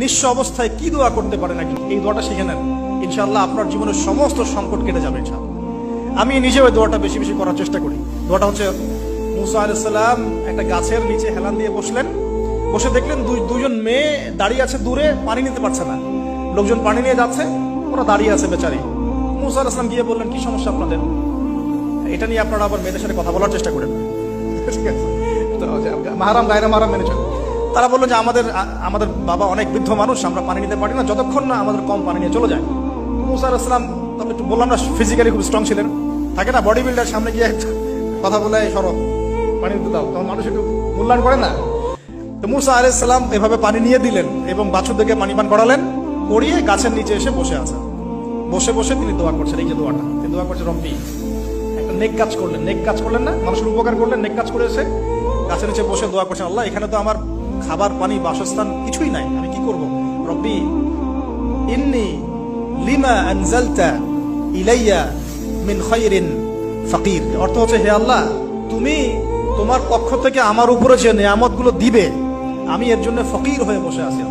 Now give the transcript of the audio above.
নিঃস্ব অবস্থায় কি দোয়া করতে পারে নাকি, এই দোয়াটা শিখে নেন, ইনশাআল্লাহ আপনার জীবনের সমস্ত সংকট কেটে যাবে ইনশাআল্লাহ। আমি নিজেও এই দোয়াটা বেশি বেশি করার চেষ্টা করি। দোয়াটা হচ্ছে, মুসা আলাইহিস সালাম একটা গাছের নিচে হেলান দিয়ে বসলেন, বসে দেখলেন দুইজন মেয়ে দাঁড়িয়ে আছে দূরে, পানি নিতে পারছে না, লোকজন পানি নিয়ে যাচ্ছে, ওরা দাঁড়িয়ে আছে বেচারি। মুসা আলাইহিস সালাম গিয়ে বললেন, কি সমস্যা আপনাদের? এটা নিয়ে আপনারা আবার মেয়েদের সাথে কথা বলার চেষ্টা করেন, ঠিক আছে? তো মাহারাম গায়রা মাহারাম মেনে চলেন। তারা বললো যে আমাদের বাবা অনেক বৃদ্ধ মানুষ, আমরা পানি নিতে পারি না যতক্ষণ না আমাদের কম পানি নিয়ে চলে যায়। মুসা আলাইহিস সালাম তবে একটু বললাম না, ফিজিক্যালি খুব স্ট্রং ছিলেন, থাকে না বডি বিল্ডার, সামনে গিয়ে কথা বলে সরব পানি দিতে দাও, তখন মানুষ একটু মূল্যায়ন করে না। তো মুসা আলাইহিস সালাম এভাবে পানি নিয়ে দিলেন এবং বাছুরদেরকে পানি পান করালেন, করিয়ে গাছের নিচে এসে বসে আছেন। বসে বসে তিনি দোয়া করছেন, এই যে দোয়াটা তিনি দোয়া করছেন, রব্বি, একটা নেক কাজ করলেন, নেক কাজ করলেন না, মানুষের উপকার করলেন, নেক কাজ করে এসে গাছের নিচে বসে দোয়া করছেন, আল্লাহ এখানে তো আমার খাবার পানি বাসস্থান কিছুই নাই, আমি কি করব? রব্বি ইন্নী লিমা আনজালতা ইলাইয়া মিন খায়রিন ফাকির। অর্থ হচ্ছে, হে আল্লাহ, তুমি তোমার পক্ষ থেকে আমার উপরে যে নিয়ামতগুলো দিবে, আমি এর জন্য ফকির হয়ে বসে আছি।